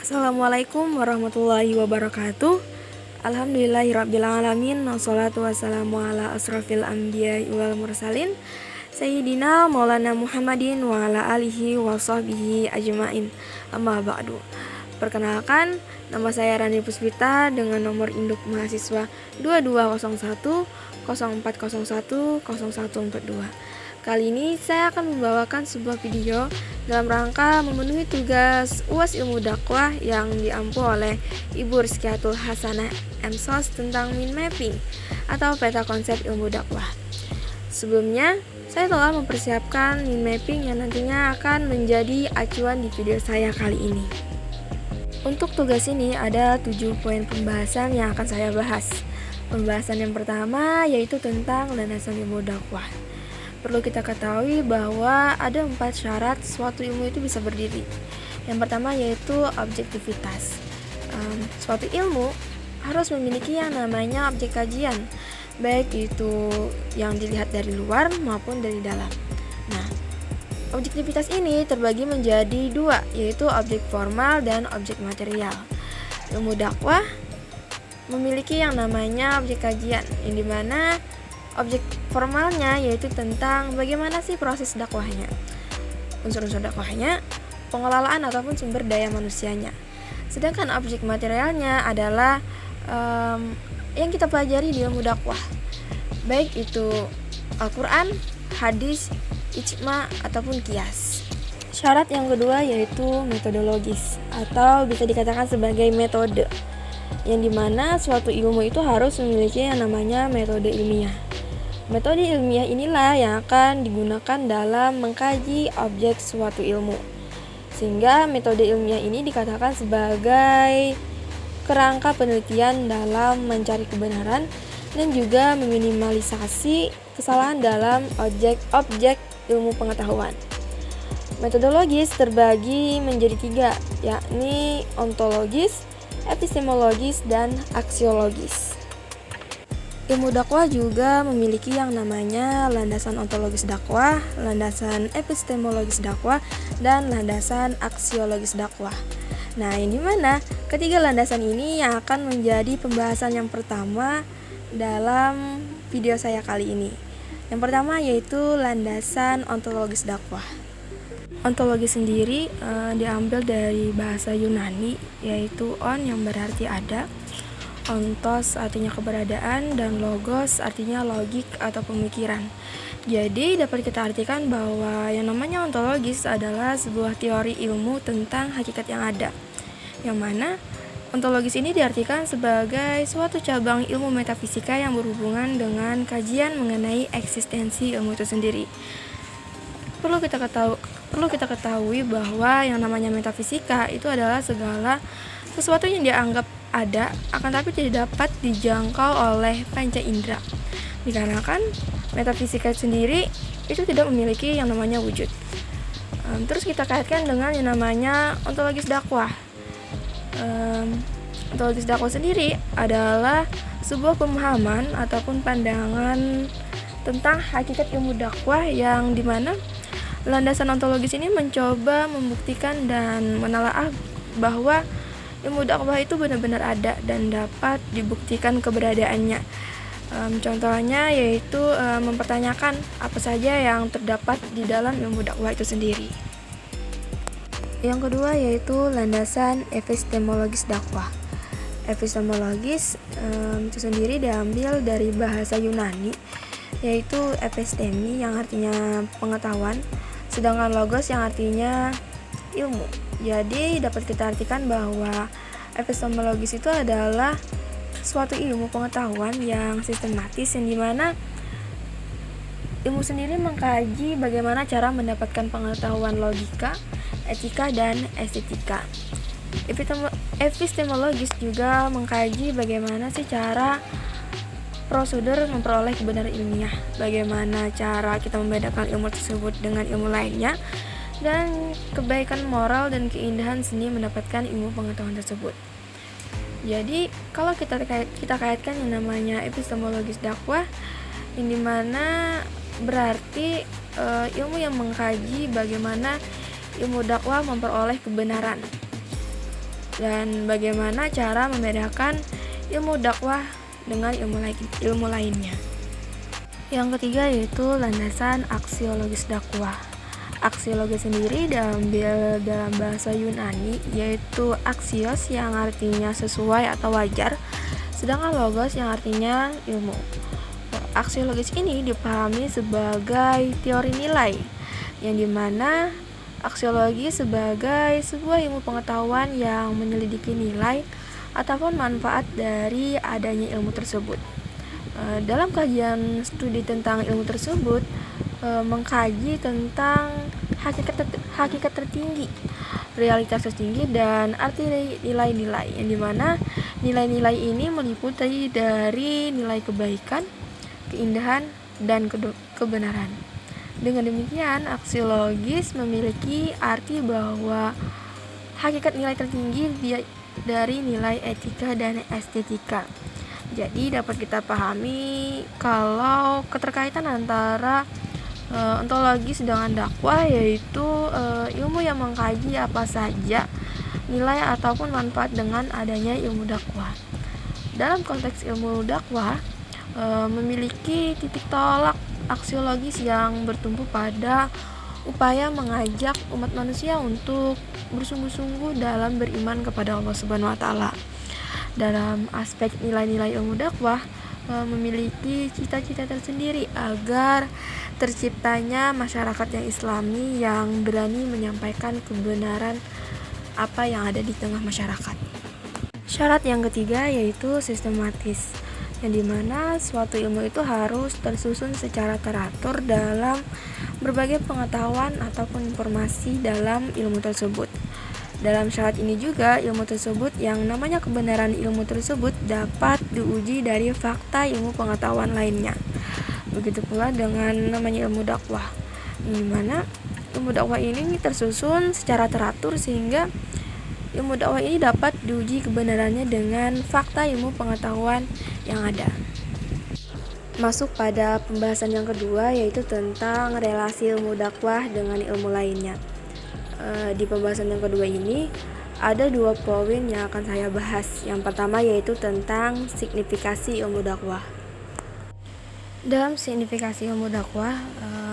Assalamualaikum warahmatullahi wabarakatuh. Alhamdulillahirrabbilalamin. Wassalatu wassalamu ala asrafil anbiya'i wal mursalin Sayyidina Maulana Muhammadin wa ala alihi wa sahbihi ajma'in. Amma ba'du. Perkenalkan, nama saya Rani Puspita dengan nomor induk mahasiswa 2201 0401 0142. Kali ini saya akan membawakan sebuah video dalam rangka memenuhi tugas UAS Ilmu Dakwah yang diampu oleh Ibu Rizkiatul Hasanah MSOS tentang mind mapping atau peta konsep ilmu dakwah. Sebelumnya, saya telah mempersiapkan mind mapping yang nantinya akan menjadi acuan di video saya kali ini. Untuk tugas ini ada 7 poin pembahasan yang akan saya bahas. Pembahasan yang pertama yaitu tentang landasan ilmu dakwah. Perlu kita ketahui bahwa ada 4 syarat suatu ilmu itu bisa berdiri. Yang pertama yaitu objektivitas. Suatu ilmu harus memiliki yang namanya objek kajian, baik itu yang dilihat dari luar maupun dari dalam. Nah, objektivitas ini terbagi menjadi 2, yaitu objek formal dan objek material. Ilmu dakwah memiliki yang namanya objek kajian, yang dimana objek formalnya yaitu tentang bagaimana sih proses dakwahnya, unsur-unsur dakwahnya, pengelolaan ataupun sumber daya manusianya. Sedangkan objek materialnya adalah yang kita pelajari di ilmu dakwah, baik itu Al-Quran, hadis, ijma, ataupun qiyas. Syarat yang kedua yaitu metodologis atau bisa dikatakan sebagai metode, yang dimana suatu ilmu itu harus memiliki yang namanya metode ilmiah. Metode ilmiah inilah yang akan digunakan dalam mengkaji objek suatu ilmu. Sehingga metode ilmiah ini dikatakan sebagai kerangka penelitian dalam mencari kebenaran dan juga meminimalisasi kesalahan dalam objek ilmu pengetahuan. Metodologis terbagi menjadi 3, yakni ontologis, epistemologis, dan aksiologis. Ilmu dakwah juga memiliki yang namanya landasan ontologis dakwah, landasan epistemologis dakwah, dan landasan aksiologis dakwah. Nah, yang dimana ketiga landasan ini yang akan menjadi pembahasan yang pertama dalam video saya kali ini. Yang pertama yaitu landasan ontologis dakwah. Ontologi sendiri diambil dari bahasa Yunani, yaitu on yang berarti ada, ontos artinya keberadaan, dan logos artinya logik atau pemikiran. Jadi dapat kita artikan bahwa yang namanya ontologis adalah sebuah teori ilmu tentang hakikat yang ada, yang mana ontologis ini diartikan sebagai suatu cabang ilmu metafisika yang berhubungan dengan kajian mengenai eksistensi ilmu itu sendiri. Perlu kita ketahui bahwa yang namanya metafisika itu adalah segala sesuatu yang dianggap ada, akan tapi tidak dapat dijangkau oleh panca indera. Dikarenakan metafisika sendiri itu tidak memiliki yang namanya wujud. Terus kita kaitkan dengan yang namanya ontologis dakwah. Ontologis dakwah sendiri adalah sebuah pemahaman ataupun pandangan tentang hakikat ilmu dakwah yang dimana landasan ontologis ini mencoba membuktikan dan menelaah bahwa ilmu dakwah itu benar-benar ada dan dapat dibuktikan keberadaannya. Contohnya yaitu mempertanyakan apa saja yang terdapat di dalam ilmu dakwah itu sendiri. Yang kedua yaitu landasan epistemologis dakwah. Epistemologis itu sendiri diambil dari bahasa Yunani, yaitu epistemi yang artinya pengetahuan, sedangkan logos yang artinya ilmu. Jadi dapat kita artikan bahwa epistemologis itu adalah suatu ilmu pengetahuan yang sistematis, yang dimana ilmu sendiri mengkaji bagaimana cara mendapatkan pengetahuan logika, etika, dan estetika. Epistemologis juga mengkaji bagaimana sih cara prosedur memperoleh kebenaran ilmiah, bagaimana cara kita membedakan ilmu tersebut dengan ilmu lainnya, dan kebaikan moral dan keindahan seni mendapatkan ilmu pengetahuan tersebut. Jadi kalau kita kaitkan yang namanya epistemologis dakwah, yang dimana berarti ilmu yang mengkaji bagaimana ilmu dakwah memperoleh kebenaran. dan bagaimana cara membedakan ilmu dakwah dengan ilmu lainnya. Yang ketiga yaitu landasan aksiologis dakwah. Aksiologi sendiri diambil dalam bahasa Yunani, yaitu aksios yang artinya sesuai atau wajar, sedangkan logos yang artinya ilmu. Aksiologis ini dipahami sebagai teori nilai, yang dimana aksiologi sebagai sebuah ilmu pengetahuan yang menyelidiki nilai ataupun manfaat dari adanya ilmu tersebut. Dalam kajian studi tentang ilmu tersebut, mengkaji tentang hakikat tertinggi, realitas tertinggi, dan arti nilai-nilai, yang dimana nilai-nilai ini meliputi dari nilai kebaikan, keindahan, dan kebenaran. Dengan demikian, aksiologis memiliki arti bahwa hakikat nilai tertinggi dari nilai etika dan estetika. Jadi dapat kita pahami kalau keterkaitan antara ontologis dengan dakwah, yaitu ilmu yang mengkaji apa saja nilai ataupun manfaat dengan adanya ilmu dakwah. Dalam konteks ilmu dakwah, memiliki titik tolak aksiologis yang bertumpu pada upaya mengajak umat manusia untuk bersungguh-sungguh dalam beriman kepada Allah Subhanahu wa taala. Dalam aspek nilai-nilai ilmu dakwah, memiliki cita-cita tersendiri agar terciptanya masyarakat yang islami yang berani menyampaikan kebenaran apa yang ada di tengah masyarakat. Syarat yang ketiga yaitu sistematis, yang dimana suatu ilmu itu harus tersusun secara teratur dalam berbagai pengetahuan ataupun informasi dalam ilmu tersebut. Dalam syarat ini juga, ilmu tersebut yang namanya kebenaran ilmu tersebut dapat diuji dari fakta ilmu pengetahuan lainnya. Begitu pula dengan namanya ilmu dakwah, di mana ilmu dakwah ini tersusun secara teratur sehingga ilmu dakwah ini dapat diuji kebenarannya dengan fakta ilmu pengetahuan yang ada. Masuk pada pembahasan yang kedua, yaitu tentang relasi ilmu dakwah dengan ilmu lainnya. Di pembahasan yang kedua ini ada 2 poin yang akan saya bahas. Yang pertama yaitu tentang signifikasi ilmu dakwah. Dalam signifikasi ilmu dakwah,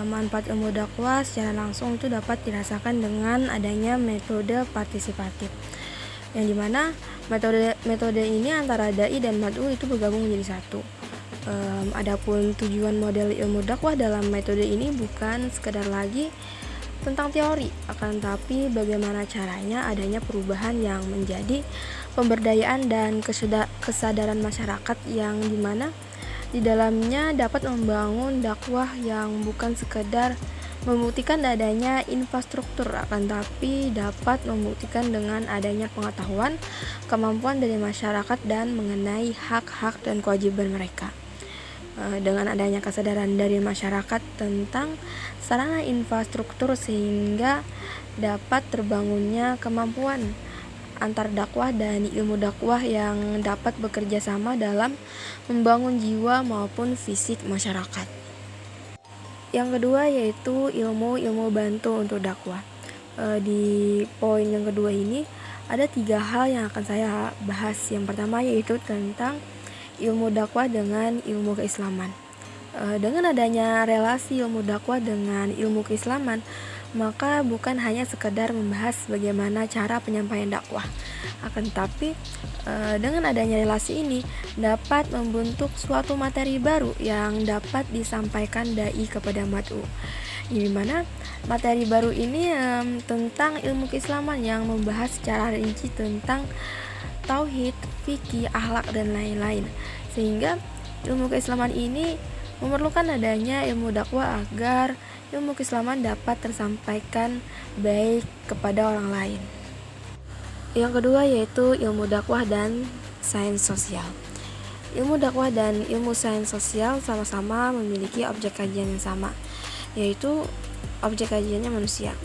manfaat ilmu dakwah secara langsung itu dapat dirasakan dengan adanya metode partisipatif, yang dimana metode ini antara dai dan mad'u itu bergabung menjadi satu. Adapun tujuan model ilmu dakwah dalam metode ini bukan sekedar lagi tentang teori, akan tapi bagaimana caranya adanya perubahan yang menjadi pemberdayaan dan kesadaran masyarakat, yang dimana di dalamnya dapat membangun dakwah yang bukan sekedar membuktikan adanya infrastruktur, akan tapi dapat membuktikan dengan adanya pengetahuan, kemampuan dari masyarakat dan mengenai hak-hak dan kewajiban mereka. Dengan adanya kesadaran dari masyarakat tentang sarana infrastruktur, sehingga dapat terbangunnya kemampuan antar dakwah dan ilmu dakwah yang dapat bekerja sama dalam membangun jiwa maupun fisik masyarakat. Yang kedua yaitu ilmu bantu untuk dakwah. Di poin yang kedua ini ada 3 hal yang akan saya bahas. Yang pertama yaitu tentang ilmu dakwah dengan ilmu keislaman. Dengan adanya relasi ilmu dakwah dengan ilmu keislaman, maka bukan hanya sekedar membahas bagaimana cara penyampaian dakwah, akan tetapi dengan adanya relasi ini dapat membentuk suatu materi baru yang dapat disampaikan dai kepada mad'u, di mana materi baru ini tentang ilmu keislaman yang membahas secara rinci tentang tauhid, fikih, akhlak, dan lain-lain, sehingga ilmu keislaman ini memerlukan adanya ilmu dakwah agar ilmu keislaman dapat tersampaikan baik kepada orang lain. Yang kedua yaitu ilmu dakwah dan sains sosial. Ilmu dakwah dan ilmu sains sosial sama-sama memiliki objek kajian yang sama, yaitu objek kajiannya manusia.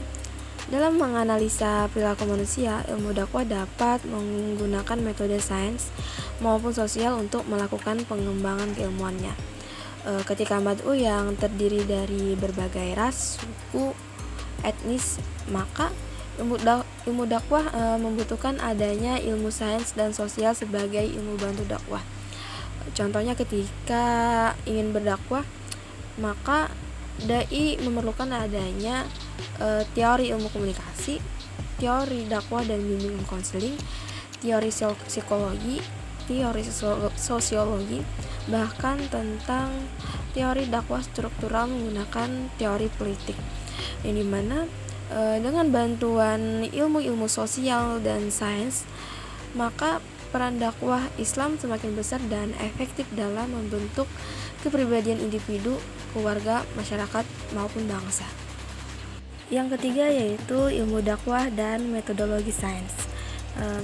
Dalam menganalisa perilaku manusia, ilmu dakwah dapat menggunakan metode sains maupun sosial untuk melakukan pengembangan keilmuannya. Ketika mad'u yang terdiri dari berbagai ras, suku, etnis, maka Ilmu dakwah membutuhkan adanya ilmu sains dan sosial sebagai ilmu bantu dakwah. Contohnya ketika ingin berdakwah, maka dai memerlukan adanya teori ilmu komunikasi, teori dakwah dan bimbingan konseling, teori psikologi, teori sosiologi, bahkan tentang teori dakwah struktural menggunakan teori politik, yang dimana dengan bantuan ilmu-ilmu sosial dan sains, maka peran dakwah Islam semakin besar dan efektif dalam membentuk kepribadian individu, keluarga, masyarakat, maupun bangsa. Yang ketiga yaitu ilmu dakwah dan metodologi sains.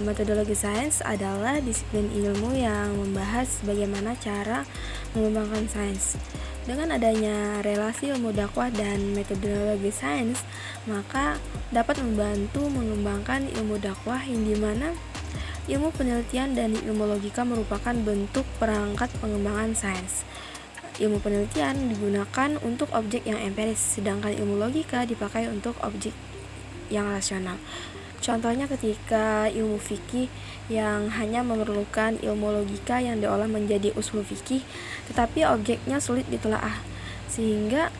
Metodologi sains adalah disiplin ilmu yang membahas bagaimana cara mengembangkan sains. Dengan adanya relasi ilmu dakwah dan metodologi sains, maka dapat membantu mengembangkan ilmu dakwah, yang dimana ilmu penelitian dan ilmu logika merupakan bentuk perangkat pengembangan sains. Ilmu penelitian digunakan untuk objek yang empiris, sedangkan ilmu logika dipakai untuk objek yang rasional. Contohnya ketika ilmu fikih yang hanya memerlukan ilmu logika yang diolah menjadi usul fikih, tetapi objeknya sulit ditelaah, sehingga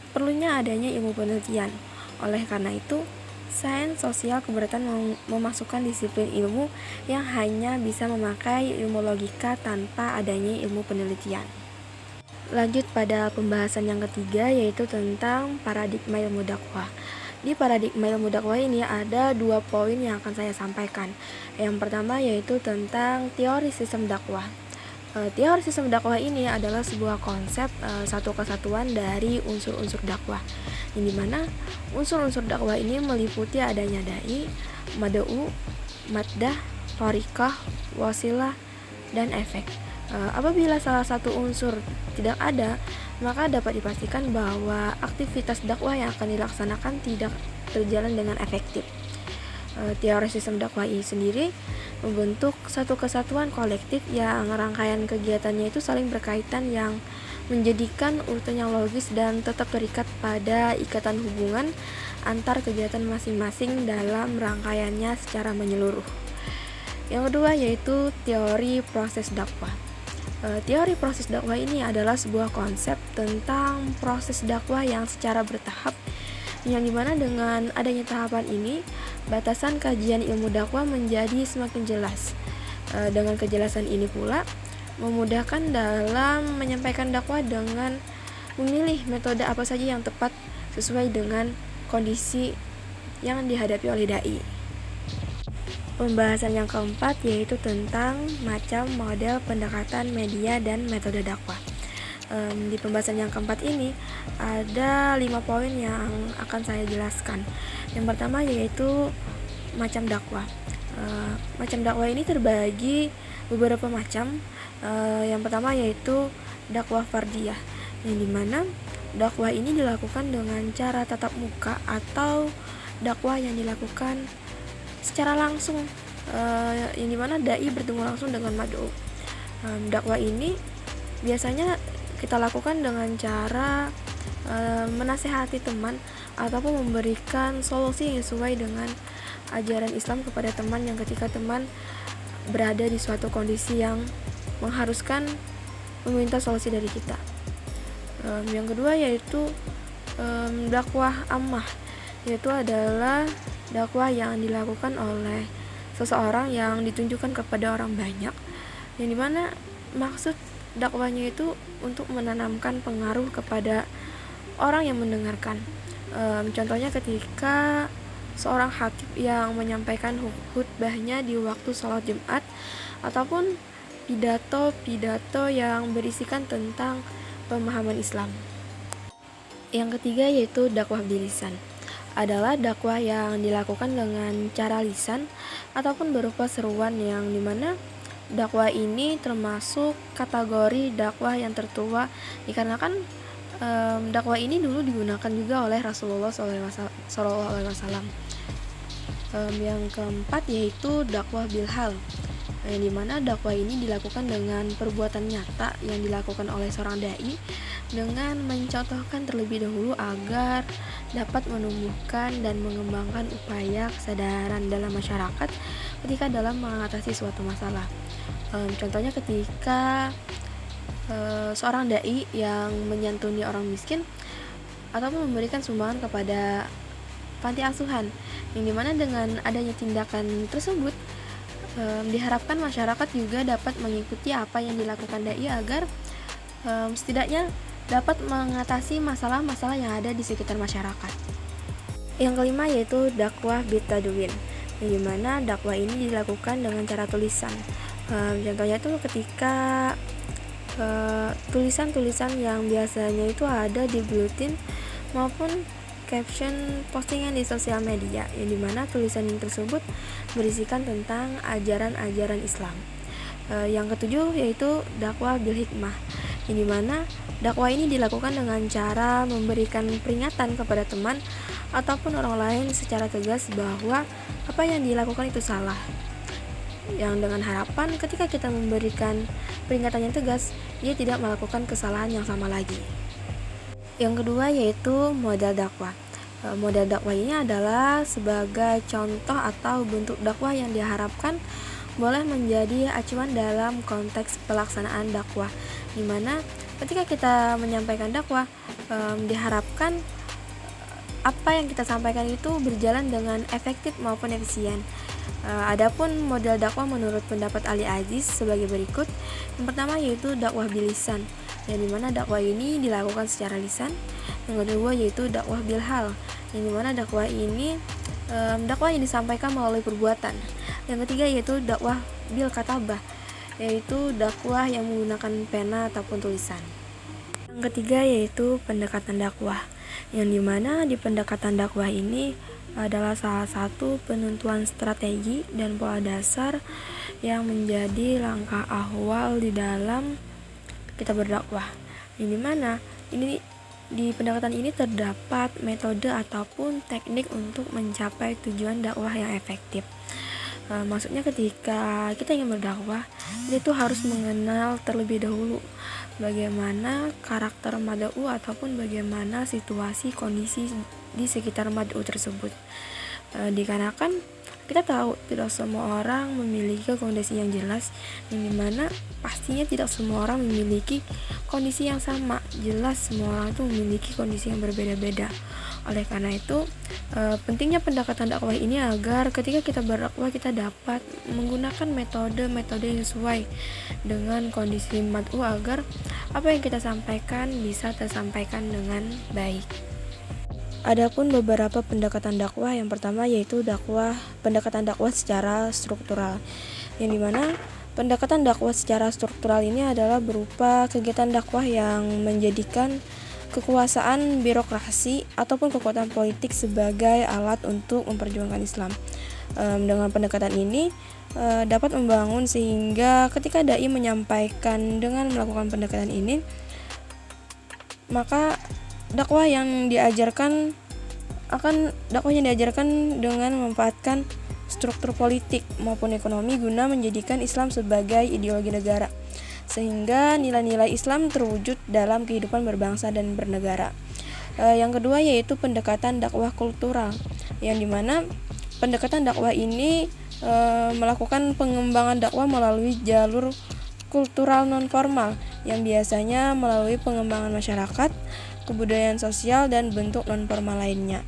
perlunya adanya ilmu penelitian. Oleh karena itu, sains sosial keberatan memasukkan disiplin ilmu yang hanya bisa memakai ilmu logika tanpa adanya ilmu penelitian. Lanjut pada pembahasan yang ketiga, yaitu tentang paradigma ilmu dakwah. Di paradigma ilmu dakwah ini ada 2 poin yang akan saya sampaikan. Yang pertama yaitu tentang teori sistem dakwah. Teori sistem dakwah ini adalah sebuah konsep satu kesatuan dari unsur-unsur dakwah, yang dimana unsur-unsur dakwah ini meliputi adanya dai, mad'u, maddah, thariqah, wasilah, dan efek. Apabila salah satu unsur tidak ada, maka dapat dipastikan bahwa aktivitas dakwah yang akan dilaksanakan tidak berjalan dengan efektif. Teori sistem dakwah ini sendiri membentuk satu kesatuan kolektif yang rangkaian kegiatannya itu saling berkaitan, yang menjadikan urutan yang logis dan tetap terikat pada ikatan hubungan antar kegiatan masing-masing dalam rangkaiannya secara menyeluruh. Yang kedua yaitu teori proses dakwah. Teori proses dakwah ini adalah sebuah konsep tentang proses dakwah yang secara bertahap, yang dimana dengan adanya tahapan ini, batasan kajian ilmu dakwah menjadi semakin jelas. Dengan kejelasan ini pula, memudahkan dalam menyampaikan dakwah dengan memilih metode apa saja yang tepat sesuai dengan kondisi yang dihadapi oleh dai. Pembahasan yang keempat yaitu tentang macam model pendekatan media dan metode dakwah. Di pembahasan yang keempat ini ada 5 poin yang akan saya jelaskan. Yang pertama yaitu macam dakwah. Macam dakwah ini terbagi beberapa macam. Yang pertama yaitu dakwah fardiyah, yang dimana dakwah ini dilakukan dengan cara tatap muka atau dakwah yang dilakukan secara langsung, yang dimana dai bertemu langsung dengan mad'u. Dakwah ini biasanya kita lakukan dengan cara menasehati teman ataupun memberikan solusi yang sesuai dengan ajaran Islam kepada teman yang ketika teman berada di suatu kondisi yang mengharuskan meminta solusi dari kita. Yang kedua yaitu dakwah ammah, yaitu adalah dakwah yang dilakukan oleh seseorang yang ditunjukkan kepada orang banyak, yang dimana maksud dakwahnya itu untuk menanamkan pengaruh kepada orang yang mendengarkan. Contohnya ketika seorang khatib yang menyampaikan khutbahnya di waktu sholat Jumat, ataupun pidato-pidato yang berisikan tentang pemahaman Islam. Yang ketiga yaitu dakwah bilisan, adalah dakwah yang dilakukan dengan cara lisan ataupun berupa seruan, yang dimana dakwah ini termasuk kategori dakwah yang tertua, dikarenakan dakwah ini dulu digunakan juga oleh Rasulullah SAW. Yang keempat yaitu dakwah bilhal, yang dimana dakwah ini dilakukan dengan perbuatan nyata yang dilakukan oleh seorang dai, dengan mencontohkan terlebih dahulu agar dapat menumbuhkan dan mengembangkan upaya kesadaran dalam masyarakat ketika dalam mengatasi suatu masalah. Contohnya ketika seorang dai yang menyantuni orang miskin ataupun memberikan sumbangan kepada panti asuhan, yang dimana dengan adanya tindakan tersebut diharapkan masyarakat juga dapat mengikuti apa yang dilakukan dai agar setidaknya dapat mengatasi masalah-masalah yang ada di sekitar masyarakat. Yang kelima yaitu dakwah bitadwin, yang dimana dakwah ini dilakukan dengan cara tulisan. Contohnya itu ketika tulisan-tulisan yang biasanya itu ada di buletin maupun caption postingan di sosial media, yang dimana tulisan tersebut berisikan tentang ajaran-ajaran Islam. Yang ketujuh yaitu dakwah bil hikmah, yang dimana dakwah ini dilakukan dengan cara memberikan peringatan kepada teman ataupun orang lain secara tegas bahwa apa yang dilakukan itu salah, yang dengan harapan ketika kita memberikan peringatan yang tegas, dia tidak melakukan kesalahan yang sama lagi. Yang kedua yaitu modal dakwah. Modal dakwah ini adalah sebagai contoh atau bentuk dakwah yang diharapkan boleh menjadi acuan dalam konteks pelaksanaan dakwah, di mana ketika kita menyampaikan dakwah diharapkan apa yang kita sampaikan itu berjalan dengan efektif maupun efisien. Adapun modal dakwah menurut pendapat Ali Aziz sebagai berikut. Yang pertama yaitu dakwah bilisan, yang dimana dakwah ini dilakukan secara lisan. Yang kedua yaitu dakwah bilhal, yang dimana dakwah ini dakwah yang disampaikan melalui perbuatan. Yang ketiga yaitu dakwah bil katabah, yaitu dakwah yang menggunakan pena ataupun tulisan. Yang ketiga yaitu pendekatan dakwah, yang dimana di pendekatan dakwah ini adalah salah satu penentuan strategi dan pola dasar yang menjadi langkah awal di dalam kita berdakwah, yang dimana ini di pendekatan ini terdapat metode ataupun teknik untuk mencapai tujuan dakwah yang efektif. Maksudnya ketika kita ingin berdakwah, kita itu harus mengenal terlebih dahulu bagaimana karakter mad'u ataupun bagaimana situasi kondisi di sekitar mad'u tersebut. Dikarenakan kita tahu tidak semua orang memiliki kondisi yang jelas, yang dimana pastinya tidak semua orang memiliki kondisi yang sama. Jelas semua orang itu memiliki kondisi yang berbeda-beda. Oleh karena itu pentingnya pendekatan dakwah ini agar ketika kita berdakwah kita dapat menggunakan metode-metode yang sesuai dengan kondisi mad'u agar apa yang kita sampaikan bisa tersampaikan dengan baik. Adapun beberapa pendekatan dakwah, yang pertama yaitu pendekatan dakwah secara struktural, yang dimana pendekatan dakwah secara struktural ini adalah berupa kegiatan dakwah yang menjadikan kekuasaan birokrasi ataupun kekuatan politik sebagai alat untuk memperjuangkan Islam. Dengan pendekatan ini dapat membangun sehingga ketika dai menyampaikan dengan melakukan pendekatan ini, maka dakwah yang diajarkan dengan memanfaatkan struktur politik maupun ekonomi guna menjadikan Islam sebagai ideologi negara, sehingga nilai-nilai Islam terwujud dalam kehidupan berbangsa dan bernegara. Yang kedua yaitu pendekatan dakwah kultural, yang dimana pendekatan dakwah ini melakukan pengembangan dakwah melalui jalur kultural non formal, yang biasanya melalui pengembangan masyarakat, kebudayaan sosial, dan bentuk non formal lainnya.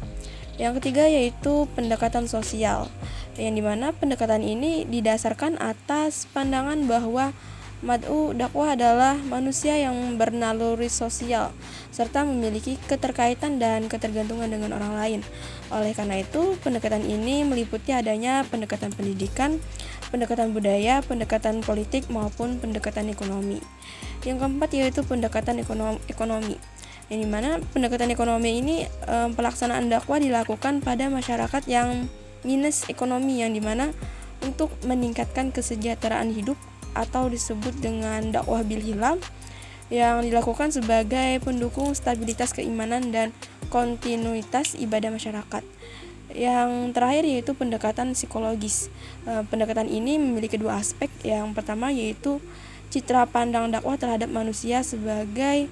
Yang ketiga yaitu pendekatan sosial, yang dimana pendekatan ini didasarkan atas pandangan bahwa mad'u dakwah adalah manusia yang bernaluri sosial serta memiliki keterkaitan dan ketergantungan dengan orang lain. Oleh karena itu, pendekatan ini meliputi adanya pendekatan pendidikan, pendekatan budaya, pendekatan politik maupun pendekatan ekonomi. Yang keempat yaitu pendekatan ekonomi, yang dimana pendekatan ekonomi ini pelaksanaan dakwah dilakukan pada masyarakat yang minus ekonomi, yang dimana untuk meningkatkan kesejahteraan hidup atau disebut dengan dakwah bil hilal, yang dilakukan sebagai pendukung stabilitas keimanan dan kontinuitas ibadah masyarakat. Yang terakhir yaitu pendekatan psikologis. Pendekatan ini memiliki dua aspek. Yang pertama yaitu citra pandang dakwah terhadap manusia sebagai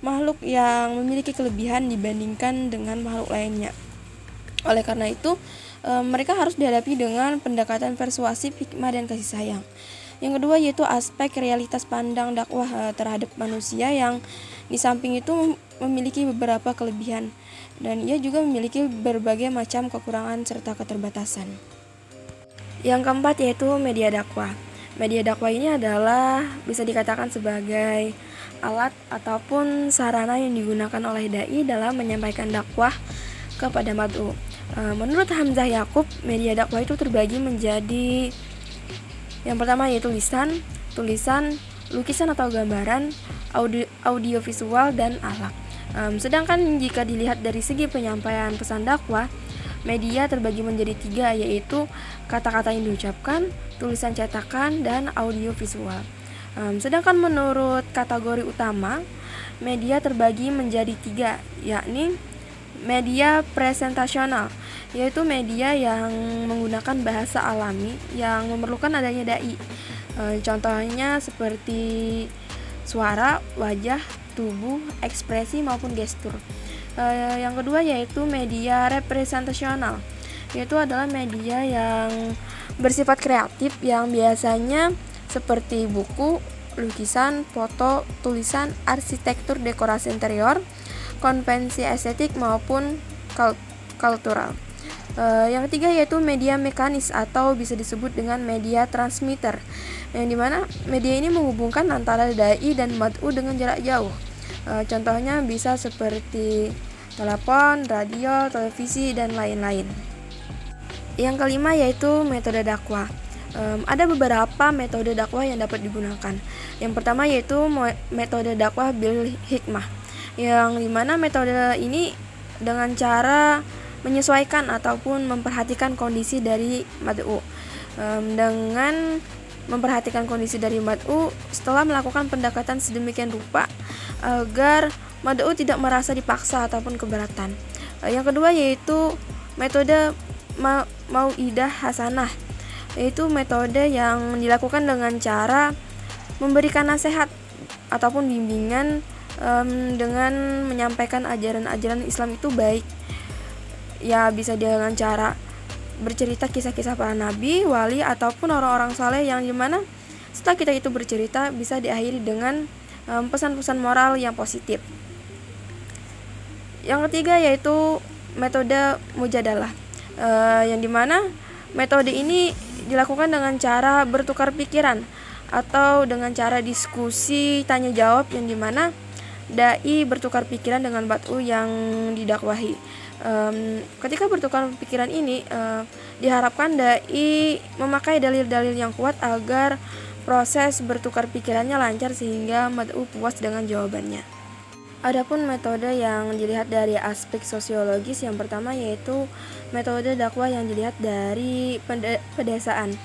makhluk yang memiliki kelebihan dibandingkan dengan makhluk lainnya. Oleh karena itu, mereka harus dihadapi dengan pendekatan persuasif, hikmah, dan kasih sayang. Yang kedua yaitu aspek realitas pandang dakwah terhadap manusia, yang di samping itu memiliki beberapa kelebihan dan ia juga memiliki berbagai macam kekurangan serta keterbatasan. Yang keempat yaitu media dakwah. Media dakwah ini adalah bisa dikatakan sebagai alat ataupun sarana yang digunakan oleh dai dalam menyampaikan dakwah kepada mad'u. Menurut Hamzah Yakub, media dakwah itu terbagi menjadi yang pertama yaitu tulisan, lukisan atau gambaran, audiovisual, dan akhlak. Sedangkan jika dilihat dari segi penyampaian pesan dakwah, media terbagi menjadi 3, yaitu kata-kata yang diucapkan, tulisan cetakan, dan audiovisual. Sedangkan menurut kategori utama, media terbagi menjadi 3, yakni media presentasional, yaitu media yang menggunakan bahasa alami yang memerlukan adanya dai. Contohnya seperti suara, wajah, tubuh, ekspresi maupun gestur. Yang kedua yaitu media representasional, yaitu adalah media yang bersifat kreatif yang biasanya seperti buku, lukisan, foto, tulisan, arsitektur, dekorasi interior, konvensi estetik maupun kultural. Yang ketiga yaitu media mekanis atau bisa disebut dengan media transmitter, yang dimana media ini menghubungkan antara dai dan mad'u dengan jarak jauh. Contohnya bisa seperti telepon, radio, televisi, dan lain-lain. Yang kelima yaitu metode dakwah. Ada beberapa metode dakwah yang dapat digunakan. Yang pertama yaitu metode dakwah bil hikmah, yang dimana metode ini dengan cara menyesuaikan ataupun memperhatikan kondisi dari mad'u. Dengan memperhatikan kondisi dari mad'u setelah melakukan pendekatan sedemikian rupa agar mad'u tidak merasa dipaksa ataupun keberatan. Yang kedua yaitu metode mau'idah hasanah, yaitu metode yang dilakukan dengan cara memberikan nasihat ataupun bimbingan dengan menyampaikan ajaran-ajaran Islam itu baik. Ya, bisa dengan cara bercerita kisah-kisah para nabi, wali, ataupun orang-orang saleh, yang dimana setelah kita itu bercerita bisa diakhiri dengan pesan-pesan moral yang positif. Yang ketiga yaitu metode mujadalah, yang dimana metode ini dilakukan dengan cara bertukar pikiran atau dengan cara diskusi tanya jawab, yang dimana dai bertukar pikiran dengan mad'u yang didakwahi. Ketika bertukar pikiran ini diharapkan dai memakai dalil-dalil yang kuat agar proses bertukar pikirannya lancar sehingga mad'u puas dengan jawabannya. Adapun metode yang dilihat dari aspek sosiologis, yang pertama yaitu metode dakwah yang dilihat dari pedesaan,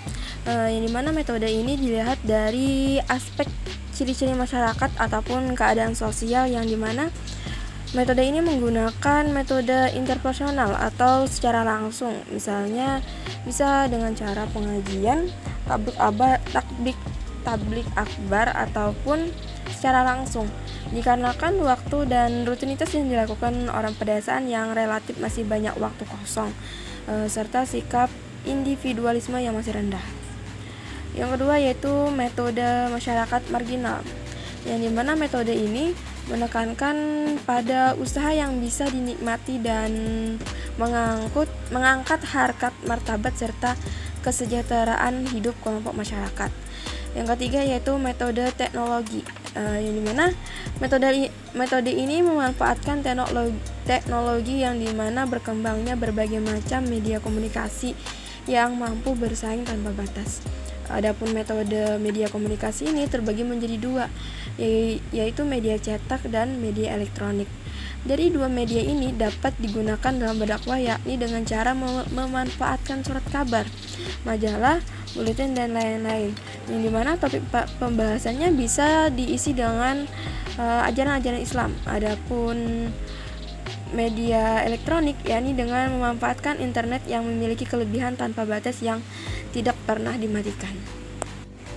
yang dimana metode ini dilihat dari aspek ciri-ciri masyarakat ataupun keadaan sosial, yang dimana metode ini menggunakan metode interpersonal atau secara langsung. Misalnya bisa dengan cara pengajian, tablik akbar, ataupun secara langsung. Dikarenakan waktu dan rutinitas yang dilakukan orang pedesaan yang relatif masih banyak waktu kosong, serta sikap individualisme yang masih rendah. Yang kedua yaitu metode masyarakat marginal, yang dimana metode ini menekankan pada usaha yang bisa dinikmati dan mengangkat harkat martabat serta kesejahteraan hidup kelompok masyarakat. Yang ketiga yaitu metode teknologi, yang dimana metode ini memanfaatkan teknologi yang dimana berkembangnya berbagai macam media komunikasi yang mampu bersaing tanpa batas. Adapun metode media komunikasi ini terbagi menjadi 2, yaitu media cetak dan media elektronik. Dari 2 media ini dapat digunakan dalam berdakwah, yakni dengan cara memanfaatkan surat kabar, majalah, buletin, dan lain-lain, yang dimana topik pembahasannya bisa diisi dengan ajaran-ajaran Islam. Adapun media elektronik, yakni dengan memanfaatkan internet yang memiliki kelebihan tanpa batas yang tidak pernah dimatikan.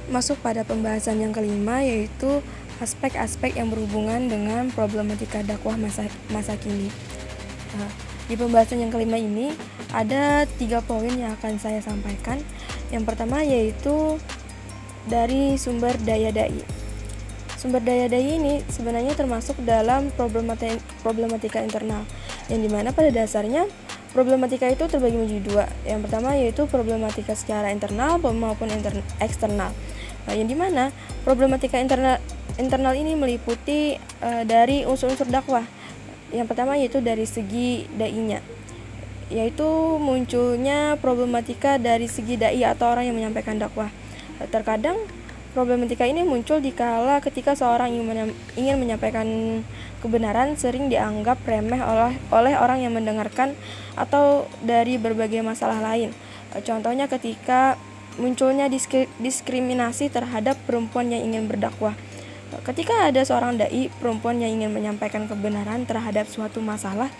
Masuk pada pembahasan yang kelima, yaitu aspek-aspek yang berhubungan dengan problematika dakwah masa kini. Di pembahasan yang kelima ini ada 3 poin yang akan saya sampaikan. Yang pertama yaitu dari sumber daya dai. Sumber daya dai ini sebenarnya termasuk dalam problematika internal, yang dimana pada dasarnya problematika itu terbagi menjadi 2. Yang pertama yaitu problematika secara internal maupun eksternal. Yang dimana problematika internal ini meliputi dari unsur-unsur dakwah. Yang pertama yaitu dari segi dai-nya, yaitu munculnya problematika dari segi dai atau orang yang menyampaikan dakwah. Terkadang problematika ini muncul dikala ketika seorang ingin menyampaikan kebenaran sering dianggap remeh oleh orang yang mendengarkan atau dari berbagai masalah lain. Contohnya ketika munculnya diskriminasi terhadap perempuan yang ingin berdakwah. Ketika ada seorang dai perempuan yang ingin menyampaikan kebenaran terhadap suatu masalah,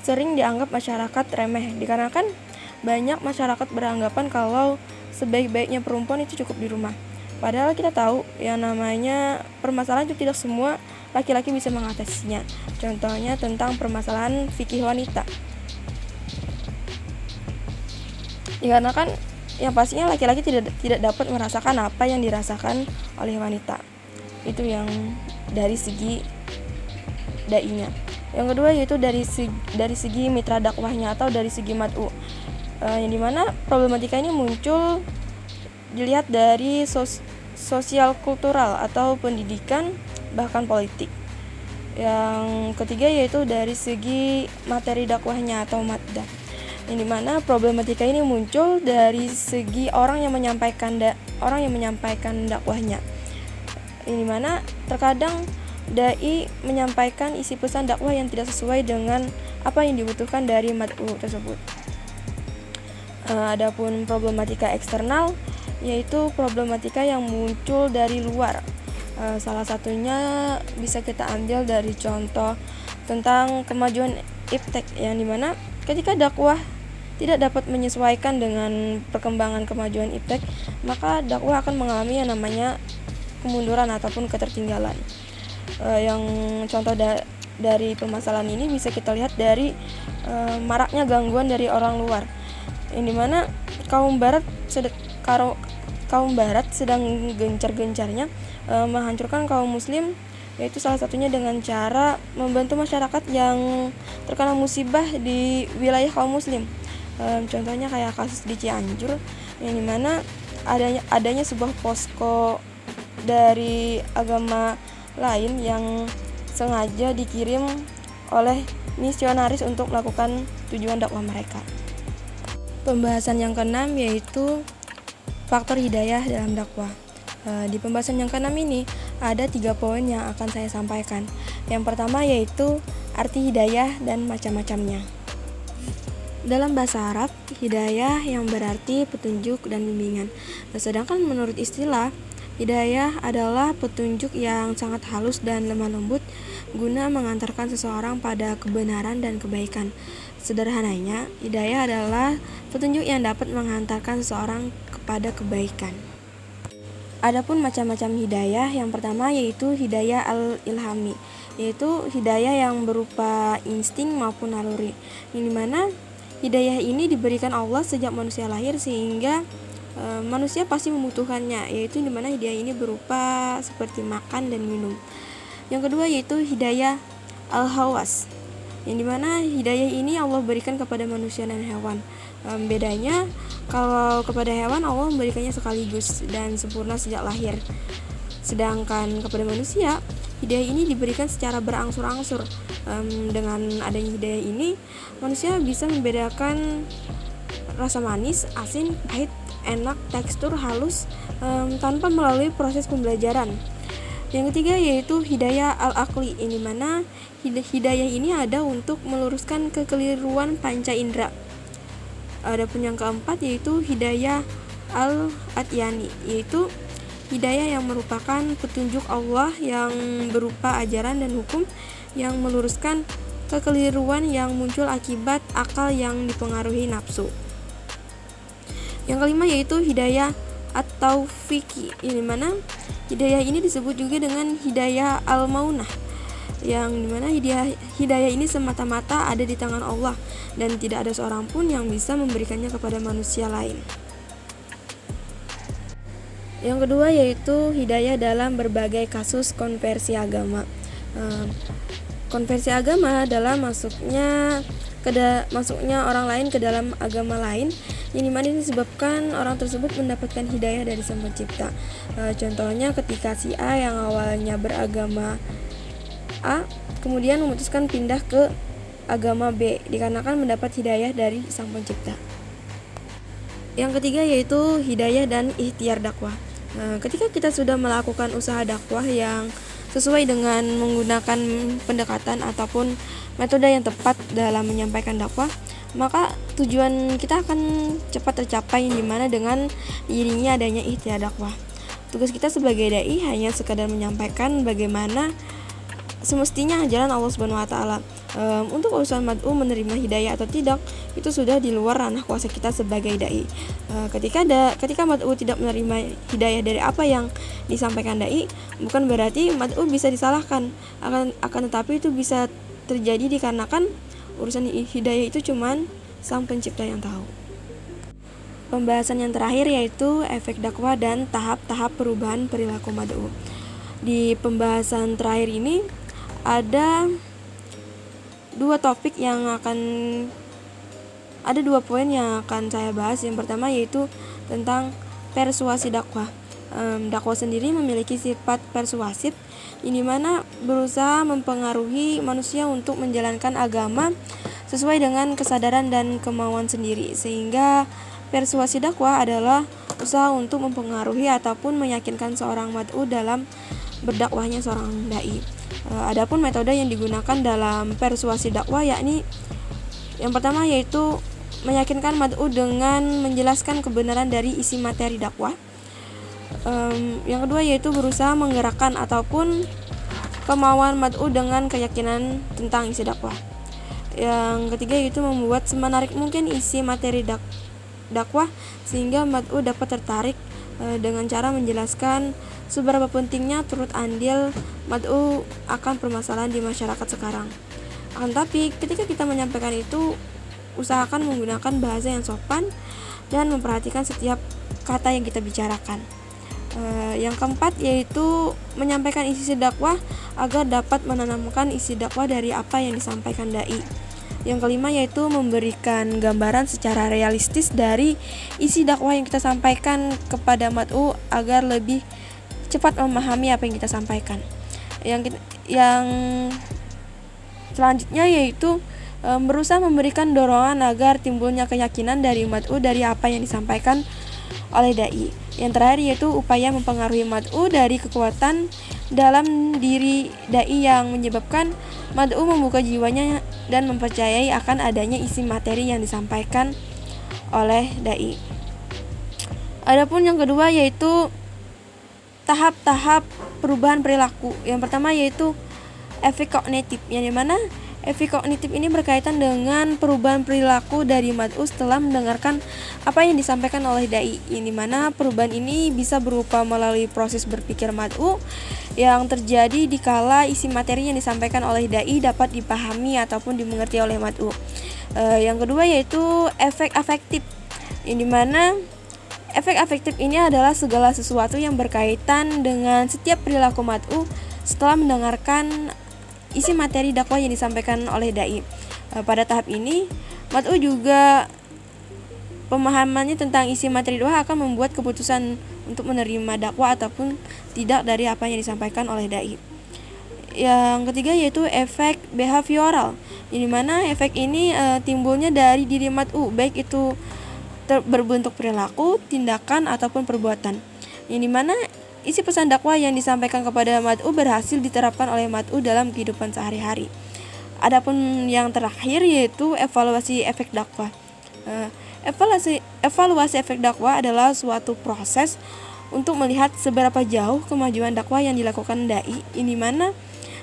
sering dianggap masyarakat remeh, dikarenakan banyak masyarakat beranggapan kalau sebaik-baiknya perempuan itu cukup di rumah. Padahal kita tahu yang namanya permasalahan itu tidak semua laki-laki bisa mengatasinya. Contohnya tentang permasalahan fikih wanita. Dikarenakan yang pastinya laki-laki tidak dapat merasakan apa yang dirasakan oleh wanita. Itu yang dari segi dai-nya. Yang kedua yaitu dari segi mitra dakwahnya atau dari segi mad'u. Yang dimana problematika ini muncul dilihat dari sosial kultural atau pendidikan bahkan politik. Yang ketiga yaitu dari segi materi dakwahnya atau maddah. Yang dimana problematika ini muncul dari segi orang yang menyampaikan dakwahnya. Yang dimana terkadang dai menyampaikan isi pesan dakwah yang tidak sesuai dengan apa yang dibutuhkan dari mad'u tersebut. Adapun problematika eksternal yaitu problematika yang muncul dari luar. Salah satunya bisa kita ambil dari contoh tentang kemajuan iptek, yang dimana ketika dakwah tidak dapat menyesuaikan dengan perkembangan kemajuan iptek, maka dakwah akan mengalami yang namanya kemunduran ataupun ketertinggalan. Yang contoh dari permasalahan ini bisa kita lihat dari maraknya gangguan dari orang luar, yang dimana kaum barat sedang gencar-gencarnya menghancurkan kaum muslim, yaitu salah satunya dengan cara membantu masyarakat yang terkena musibah di wilayah kaum muslim. Contohnya kayak kasus di Cianjur, yang dimana adanya sebuah posko dari agama lain yang sengaja dikirim oleh misionaris untuk melakukan tujuan dakwah mereka. Pembahasan yang keenam yaitu faktor hidayah dalam dakwah. Di pembahasan yang keenam ini ada 3 poin yang akan saya sampaikan. Yang pertama yaitu arti hidayah dan macam-macamnya. Dalam bahasa Arab, hidayah yang berarti petunjuk dan bimbingan. Sedangkan menurut istilah, hidayah adalah petunjuk yang sangat halus dan lemah lembut guna mengantarkan seseorang pada kebenaran dan kebaikan. Sederhananya, hidayah adalah petunjuk yang dapat menghantarkan seseorang kepada kebaikan. Adapun macam-macam hidayah, yang pertama yaitu hidayah al-ilhami, yaitu hidayah yang berupa insting maupun naluri, yang dimana hidayah ini diberikan Allah sejak manusia lahir sehingga manusia pasti membutuhkannya, yaitu dimana hidayah ini berupa seperti makan dan minum. Yang kedua yaitu hidayah al-hawas, yang dimana hidayah ini Allah berikan kepada manusia dan hewan. Bedanya kalau kepada hewan Allah memberikannya sekaligus dan sempurna sejak lahir, sedangkan kepada manusia hidayah ini diberikan secara berangsur-angsur. Dengan adanya hidayah ini manusia bisa membedakan rasa manis, asin, pahit, enak, tekstur, halus tanpa melalui proses pembelajaran. Yang ketiga yaitu hidayah al-aqli, ini mana hidayah ini ada untuk meluruskan kekeliruan panca indera. Adapun yang keempat yaitu hidayah al-atyani, yaitu hidayah yang merupakan petunjuk Allah yang berupa ajaran dan hukum yang meluruskan kekeliruan yang muncul akibat akal yang dipengaruhi nafsu. Yang kelima yaitu hidayah at-taufiqi, ini mana Hidayah ini disebut juga dengan hidayah al-maunah, yang dimana hidayah ini semata-mata ada di tangan Allah dan tidak ada seorang pun yang bisa memberikannya kepada manusia lain. Yang kedua yaitu hidayah dalam berbagai kasus konversi agama. Konversi agama adalah masuknya orang lain ke dalam agama lain, yang dimana ini disebabkan orang tersebut mendapatkan hidayah dari Sang Pencipta. Contohnya ketika si A yang awalnya beragama A kemudian memutuskan pindah ke agama B dikarenakan mendapat hidayah dari Sang Pencipta. Yang ketiga yaitu hidayah dan ikhtiar dakwah. Ketika kita sudah melakukan usaha dakwah yang sesuai dengan menggunakan pendekatan ataupun metode yang tepat dalam menyampaikan dakwah, maka tujuan kita akan cepat tercapai, yang dimana dengan diiringi adanya ikhtiar dakwah. Tugas kita sebagai dai hanya sekadar menyampaikan bagaimana semestinya ajaran Allah Subhanahu wa taala. Untuk urusan mad'u menerima hidayah atau tidak, itu sudah di luar ranah kuasa kita sebagai dai. Ketika mad'u tidak menerima hidayah dari apa yang disampaikan dai, bukan berarti mad'u bisa disalahkan. Akan tetapi itu bisa terjadi dikarenakan urusan hidayah itu cuman Sang Pencipta yang tahu. Pembahasan yang terakhir yaitu efek dakwah dan tahap-tahap perubahan perilaku mad'u. Di pembahasan terakhir ini ada dua poin yang akan saya bahas. Yang pertama yaitu tentang persuasi dakwah. Dakwah sendiri memiliki sifat persuasif, ini mana berusaha mempengaruhi manusia untuk menjalankan agama sesuai dengan kesadaran dan kemauan sendiri, sehingga persuasi dakwah adalah usaha untuk mempengaruhi ataupun meyakinkan seorang mad'u dalam berdakwahnya seorang dai. Adapun metode yang digunakan dalam persuasi dakwah yakni yang pertama yaitu meyakinkan mad'u dengan menjelaskan kebenaran dari isi materi dakwah. Yang kedua yaitu berusaha menggerakkan ataupun kemauan mad'u dengan keyakinan tentang isi dakwah. Yang ketiga yaitu membuat semenarik mungkin isi materi dakwah sehingga mad'u dapat tertarik dengan cara menjelaskan seberapa pentingnya turut andil mad'u akan permasalahan di masyarakat sekarang. Akan tapi ketika kita menyampaikan itu, usahakan menggunakan bahasa yang sopan dan memperhatikan setiap kata yang kita bicarakan. Yang keempat yaitu menyampaikan isi dakwah agar dapat menanamkan isi dakwah dari apa yang disampaikan dai. Yang kelima yaitu memberikan gambaran secara realistis dari isi dakwah yang kita sampaikan kepada mad'u agar lebih cepat memahami apa yang kita sampaikan. Yang selanjutnya yaitu berusaha memberikan dorongan agar timbulnya keyakinan dari mad'u dari apa yang disampaikan oleh dai. Yang terakhir yaitu upaya mempengaruhi mad'u dari kekuatan dalam diri dai yang menyebabkan mad'u membuka jiwanya dan mempercayai akan adanya isi materi yang disampaikan oleh dai. Adapun yang kedua yaitu tahap-tahap perubahan perilaku. Yang pertama yaitu efek kognitif, yang dimana efek kognitif ini berkaitan dengan perubahan perilaku dari mad'u setelah mendengarkan apa yang disampaikan oleh dai, yang dimana perubahan ini bisa berupa melalui proses berpikir mad'u yang terjadi dikala isi materi yang disampaikan oleh dai dapat dipahami ataupun dimengerti oleh mad'u. Yang kedua yaitu efek afektif, yang dimana efek afektif ini adalah segala sesuatu yang berkaitan dengan setiap perilaku mad'u setelah mendengarkan isi materi dakwah yang disampaikan oleh dai. Pada tahap ini, mad'u juga pemahamannya tentang isi materi dakwah akan membuat keputusan untuk menerima dakwah ataupun tidak dari apa yang disampaikan oleh dai. Yang ketiga yaitu efek behavioral, di mana efek ini timbulnya dari diri mad'u, baik itu berbentuk perilaku, tindakan ataupun perbuatan, yang dimana isi pesan dakwah yang disampaikan kepada mad'u berhasil diterapkan oleh mad'u dalam kehidupan sehari-hari. Adapun yang terakhir yaitu evaluasi efek dakwah. Evaluasi efek dakwah adalah suatu proses untuk melihat seberapa jauh kemajuan dakwah yang dilakukan dai. Ini mana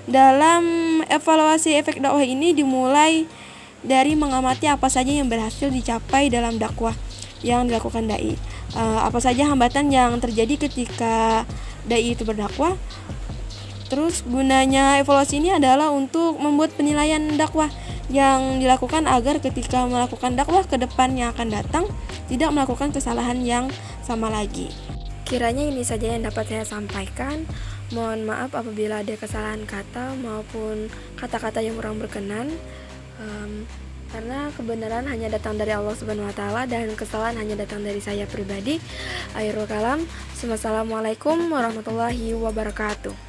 dalam evaluasi efek dakwah ini dimulai dari mengamati apa saja yang berhasil dicapai dalam dakwah yang dilakukan dai. Apa saja hambatan yang terjadi ketika dai itu berdakwah. Terus gunanya evaluasi ini adalah untuk membuat penilaian dakwah yang dilakukan agar ketika melakukan dakwah ke depan yang akan datang tidak melakukan kesalahan yang sama lagi. Kiranya ini saja yang dapat saya sampaikan. Mohon maaf apabila ada kesalahan kata maupun kata-kata yang kurang berkenan. Karena kebenaran hanya datang dari Allah Subhanahu wa taala dan kesalahan hanya datang dari saya pribadi. Akhirul kalam. Wassalamualaikum warahmatullahi wabarakatuh.